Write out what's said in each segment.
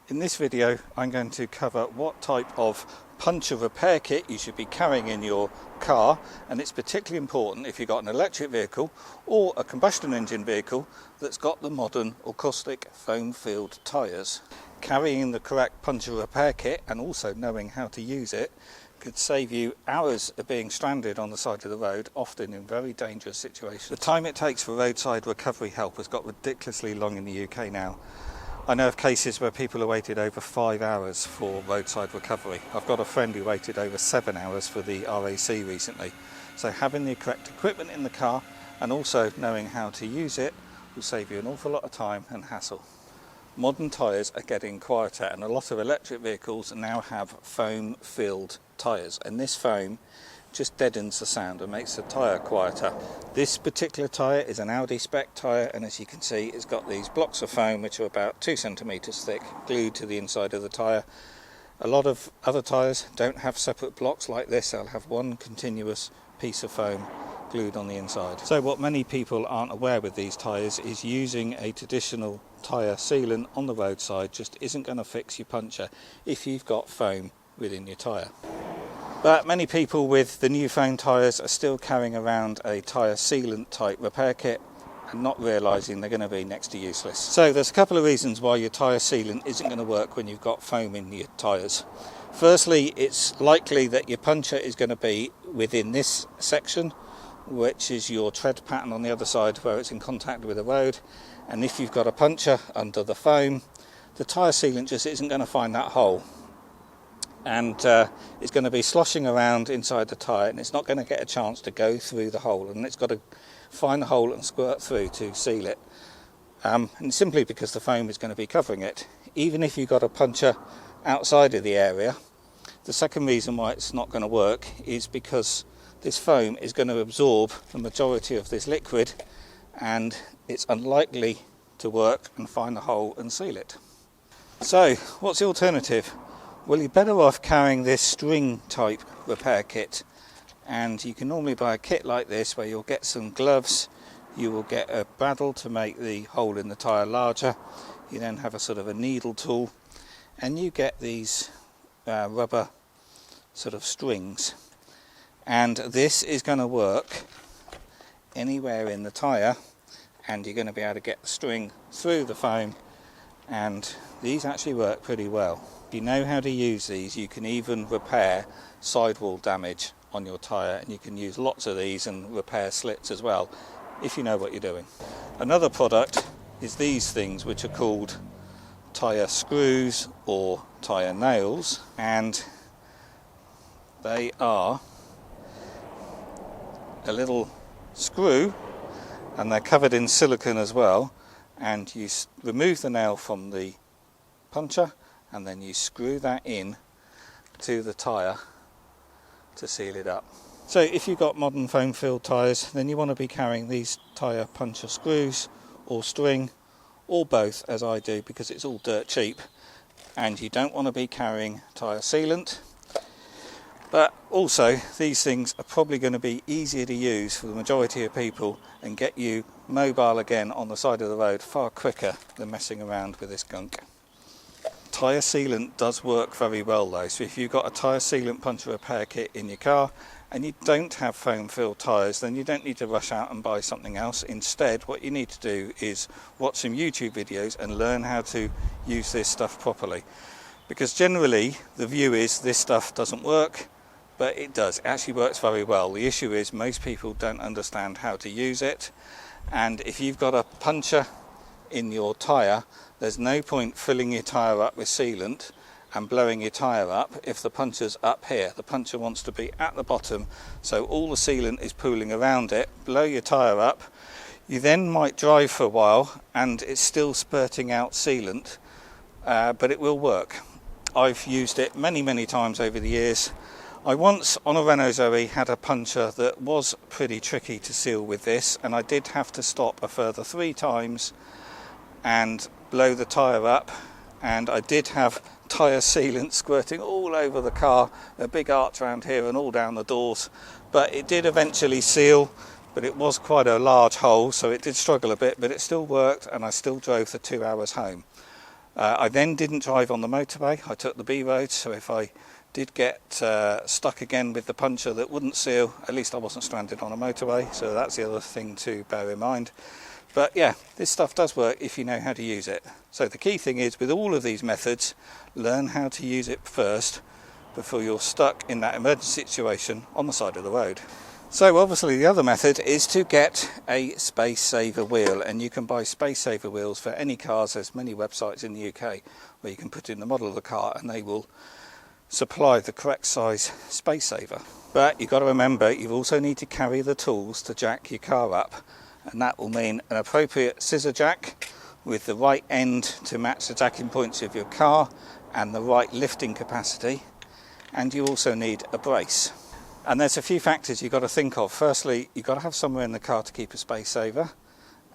In this video I'm going to cover what type of puncture repair kit you should be carrying in your car, and it's particularly important if you've got an electric vehicle or a combustion engine vehicle that's got the modern acoustic foam filled tyres. Carrying the correct puncture repair kit and also knowing how to use it could save you hours of being stranded on the side of the road, often in very dangerous situations. The time it takes for roadside recovery help has got ridiculously long in the UK now. I know of cases where people have waited over 5 hours for roadside recovery. I've got a friend who waited over 7 hours for the RAC recently. So having the correct equipment in the car and also knowing how to use it will save you an awful lot of time and hassle. Modern tyres are getting quieter, and a lot of electric vehicles now have foam filled tyres, and this foam just deadens the sound and makes the tyre quieter. This particular tyre is an Audi spec tyre, and as you can see it's got these blocks of foam which are about 2 centimetres thick glued to the inside of the tyre. A lot of other tyres don't have separate blocks like this, they'll have one continuous piece of foam glued on the inside. So what many people aren't aware with these tyres is using a traditional tyre sealant on the roadside just isn't going to fix your puncture if you've got foam within your tyre. But many people with the new foam tyres are still carrying around a tyre sealant type repair kit and not realising they're going to be next to useless. So there's a couple of reasons why your tyre sealant isn't going to work when you've got foam in your tyres. Firstly, it's likely that your puncture is going to be within this section, which is your tread pattern on the other side where it's in contact with the road, and if you've got a puncture under the foam, the tyre sealant just isn't going to find that hole. And it's going to be sloshing around inside the tyre, and it's not going to get a chance to go through the hole, and it's got to find the hole and squirt through to seal it. And simply because the foam is going to be covering it. Even if you've got a puncture outside of the area, the second reason why it's not going to work is because this foam is going to absorb the majority of this liquid, and it's unlikely to work and find the hole and seal it. So what's the alternative? Well, you're better off carrying this string type repair kit, and you can normally buy a kit like this where you'll get some gloves, you will get a bradawl to make the hole in the tyre larger, you then have a sort of a needle tool, and you get these rubber sort of strings, and this is going to work anywhere in the tyre, and you're going to be able to get the string through the foam, and these actually work pretty well. If you know how to use these, you can even repair sidewall damage on your tyre, and you can use lots of these and repair slits as well if you know what you're doing. Another product is these things, which are called tyre screws or tyre nails, and they are a little screw and they're covered in silicone as well, and you remove the nail from the puncture and then you screw that in to the tyre to seal it up. So if you've got modern foam filled tyres, then you want to be carrying these tyre puncture screws or string, or both as I do, because it's all dirt cheap, and you don't want to be carrying tyre sealant. But also these things are probably going to be easier to use for the majority of people and get you mobile again on the side of the road far quicker than messing around with this gunk. Tyre sealant does work very well though, so if you've got a tyre sealant puncture repair kit in your car and you don't have foam filled tyres, then you don't need to rush out and buy something else. Instead, what you need to do is watch some YouTube videos and learn how to use this stuff properly, because generally the view is this stuff doesn't work, but it does. It actually works very well. The issue is most people don't understand how to use it, and if you've got a puncture in your tyre, there's no point filling your tyre up with sealant and blowing your tyre up if the puncture's up here. The puncture wants to be at the bottom, so all the sealant is pooling around it. Blow your tyre up, you then might drive for a while and it's still spurting out sealant, but it will work. I've used it many times over the years. I once on a Renault Zoe had a puncture that was pretty tricky to seal with this, and I did have to stop a further 3 times and blow the tyre up, and I did have tyre sealant squirting all over the car, a big arch around here and all down the doors, but it did eventually seal, but it was quite a large hole, so it did struggle a bit, but it still worked and I still drove for 2 hours home. I then didn't drive on the motorway, I took the B road, so if I did get stuck again with the puncture that wouldn't seal, at least I wasn't stranded on a motorway, so that's the other thing to bear in mind. But yeah, this stuff does work if you know how to use it. So the key thing is, with all of these methods, learn how to use it first before you're stuck in that emergency situation on the side of the road. So obviously the other method is to get a space saver wheel, and you can buy space saver wheels for any cars. There's many websites in the UK where you can put in the model of the car and they will supply the correct size space saver. But you've got to remember, you also need to carry the tools to jack your car up, and that will mean an appropriate scissor jack with the right end to match the jacking points of your car and the right lifting capacity, and you also need a brace. And there's a few factors you've got to think of. Firstly, you've got to have somewhere in the car to keep a space saver,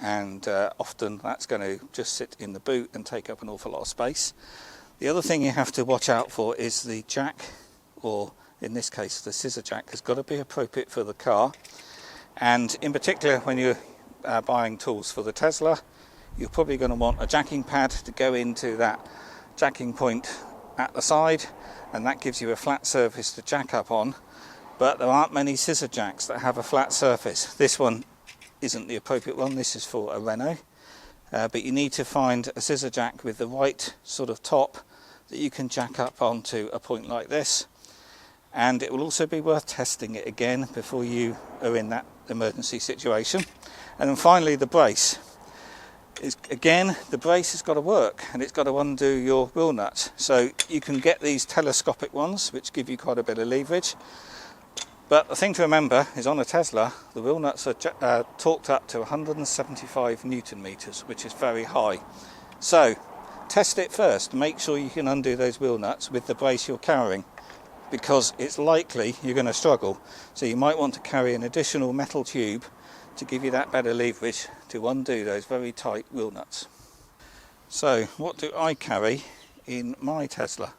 and often that's going to just sit in the boot and take up an awful lot of space. The other thing you have to watch out for is the jack, or in this case the scissor jack, has got to be appropriate for the car. And in particular, when you're buying tools for the Tesla, you're probably going to want a jacking pad to go into that jacking point at the side, and that gives you a flat surface to jack up on. But there aren't many scissor jacks that have a flat surface. This one isn't the appropriate one, this is for a Renault. But you need to find a scissor jack with the right sort of top that you can jack up onto a point like this. And it will also be worth testing it again before you are in that emergency situation. And then finally, the brace. Again, the brace has got to work, and it's got to undo your wheel nuts. So you can get these telescopic ones which give you quite a bit of leverage. But the thing to remember is, on a Tesla, the wheel nuts are torqued up to 175 Newton meters, which is very high. So test it first, make sure you can undo those wheel nuts with the brace you're carrying, because it's likely you're going to struggle. So you might want to carry an additional metal tube to give you that better leverage to undo those very tight wheel nuts. So what do I carry in my Tesla?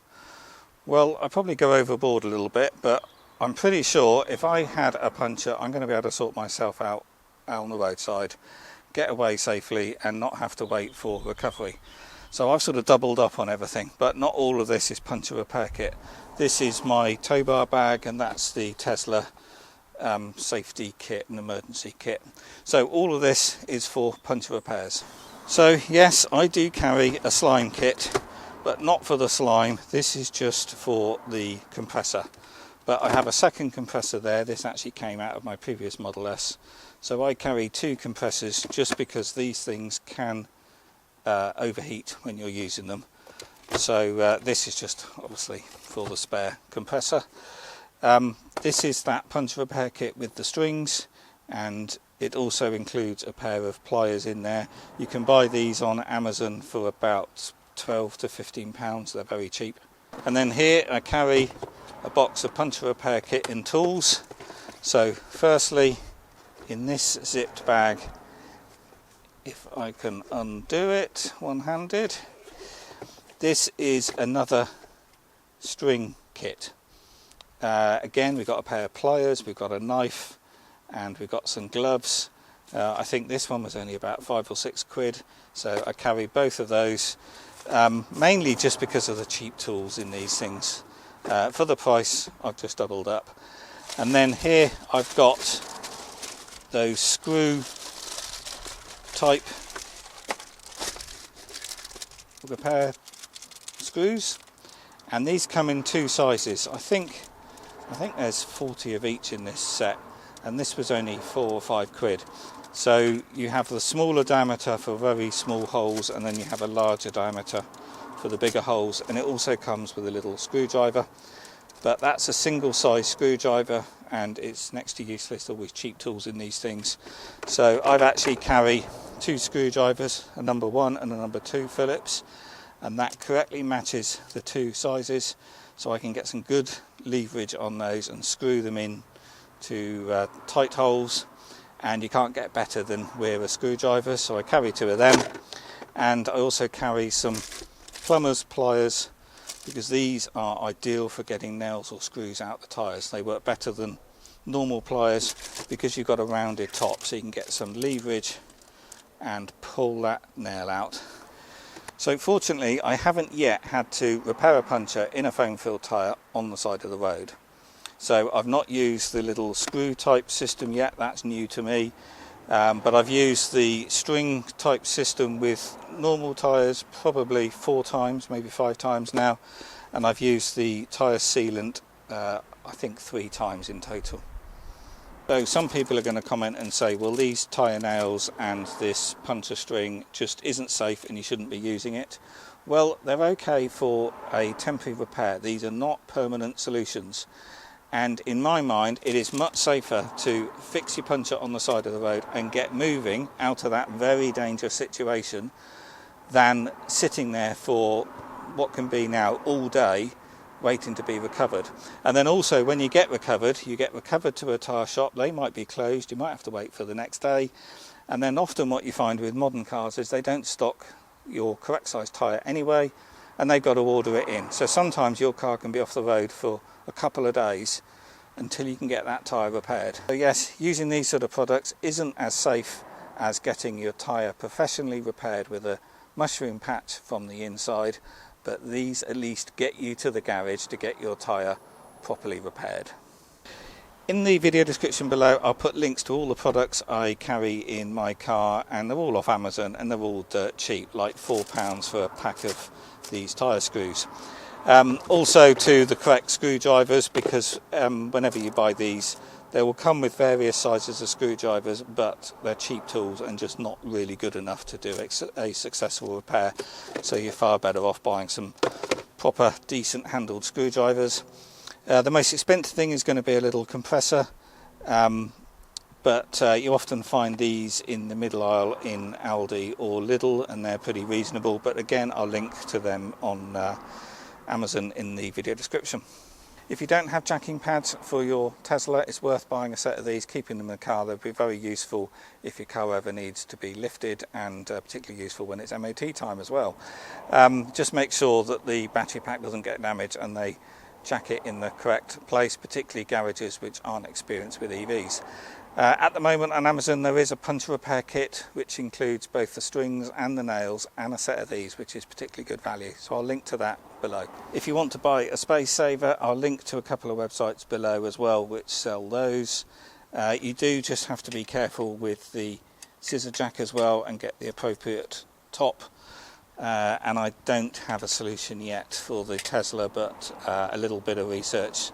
Well, I probably go overboard a little bit, but I'm pretty sure if I had a puncture, I'm going to be able to sort myself out on the roadside, get away safely and not have to wait for recovery. So I've sort of doubled up on everything, but not all of this is puncture repair kit. This is my tow bar bag, and that's the Tesla safety kit and emergency kit. So all of this is for puncture repairs. So yes, I do carry a slime kit, but not for the slime. This is just for the compressor. But I have a second compressor there. This actually came out of my previous Model S. So I carry two compressors just because these things can overheat when you're using them. So this is just obviously for the spare compressor. This is that puncture repair kit with the strings, and it also includes a pair of pliers in there. You can buy these on Amazon for about £12 to £15. They're very cheap. And then here I carry a box of puncture repair kit and tools. So firstly, in this zipped bag, if I can undo it one-handed, this is another string kit. Again, we've got a pair of pliers, we've got a knife, and we've got some gloves. I think this one was only about £5 or £6, so I carry both of those, mainly just because of the cheap tools in these things. For the price, I've just doubled up. And then here I've got those screw type repair screws, and these come in two sizes. I think there's 40 of each in this set, and this was only £4 or £5. So you have the smaller diameter for very small holes, and then you have a larger diameter for the bigger holes, and it also comes with a little screwdriver. But that's a single size screwdriver, and it's next to useless. Always cheap tools in these things. So I've actually carry two screwdrivers, a number 1 and a number 2 Phillips, and that correctly matches the two sizes, so I can get some good leverage on those and screw them in to tight holes, and you can't get better than with a screwdriver. So I carry two of them, and I also carry some plumber's pliers, because these are ideal for getting nails or screws out the tyres. They work better than normal pliers because you've got a rounded top, so you can get some leverage and pull that nail out. So fortunately I haven't yet had to repair a puncture in a foam filled tyre on the side of the road. So I've not used the little screw type system yet, that's new to me. But I've used the string type system with normal tyres probably 4 times, maybe 5 times now. And I've used the tyre sealant I think 3 times in total. So some people are going to comment and say, well, these tyre nails and this puncture string just isn't safe and you shouldn't be using it. Well, they're okay for a temporary repair. These are not permanent solutions. And in my mind, it is much safer to fix your puncture on the side of the road and get moving out of that very dangerous situation than sitting there for what can be now all day waiting to be recovered. And then also when you get recovered to a tyre shop. They might be closed, you might have to wait for the next day. And then often what you find with modern cars is they don't stock your correct size tyre anyway, and they've got to order it in. So sometimes your car can be off the road for a couple of days until you can get that tyre repaired. So yes, using these sort of products isn't as safe as getting your tyre professionally repaired with a mushroom patch from the inside, but these at least get you to the garage to get your tyre properly repaired. In the video description below I'll put links to all the products I carry in my car, and they're all off Amazon and they're all dirt cheap, like £4 for a pack of these tyre screws. Also to the correct screwdrivers, because whenever you buy these they will come with various sizes of screwdrivers, but they're cheap tools and just not really good enough to do a successful repair. So you're far better off buying some proper decent handled screwdrivers. The most expensive thing is going to be a little compressor, but you often find these in the middle aisle in Aldi or Lidl, and they're pretty reasonable. But again, I'll link to them on Amazon in the video description. If you don't have jacking pads for your Tesla, it's worth buying a set of these, keeping them in the car. They'll be very useful if your car ever needs to be lifted, and particularly useful when it's MOT time as well. Just make sure that the battery pack doesn't get damaged and they jack it in the correct place, particularly garages which aren't experienced with EVs. At the moment on Amazon there is a puncture repair kit which includes both the strings and the nails and a set of these, which is particularly good value, so I'll link to that below. If you want to buy a space saver, I'll link to a couple of websites below as well which sell those. You do just have to be careful with the scissor jack as well and get the appropriate top. And I don't have a solution yet for the Tesla, but a little bit of research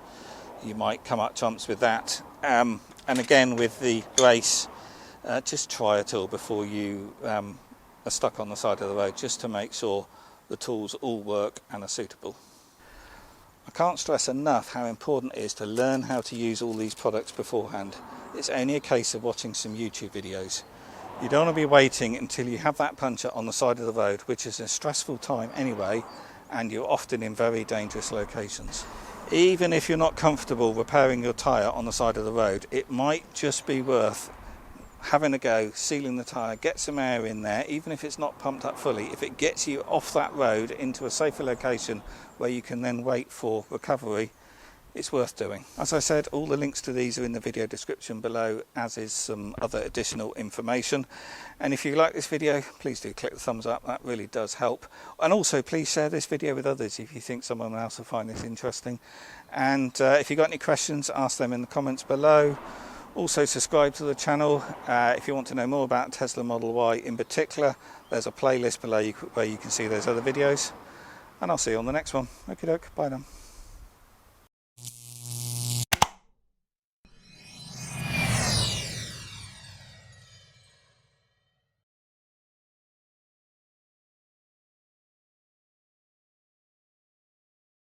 you might come up trumps with that. And again with the brace, just try it all before you are stuck on the side of the road, just to make sure the tools all work and are suitable. I can't stress enough how important it is to learn how to use all these products beforehand. It's only a case of watching some YouTube videos. You don't want to be waiting until you have that puncture on the side of the road, which is a stressful time anyway, and you're often in very dangerous locations. Even if you're not comfortable repairing your tyre on the side of the road, it might just be worth having a go, sealing the tyre, get some air in there, even if it's not pumped up fully. If it gets you off that road into a safer location where you can then wait for recovery, it's worth doing. As I said, all the links to these are in the video description below, as is some other additional information. And if you like this video, please do click the thumbs up, that really does help. And also please share this video with others if you think someone else will find this interesting. And if you've got any questions, ask them in the comments below. Also subscribe to the channel. If you want to know more about Tesla Model Y in particular, there's a playlist below where you can see those other videos. And I'll see you on the next one. Okie doke, bye now.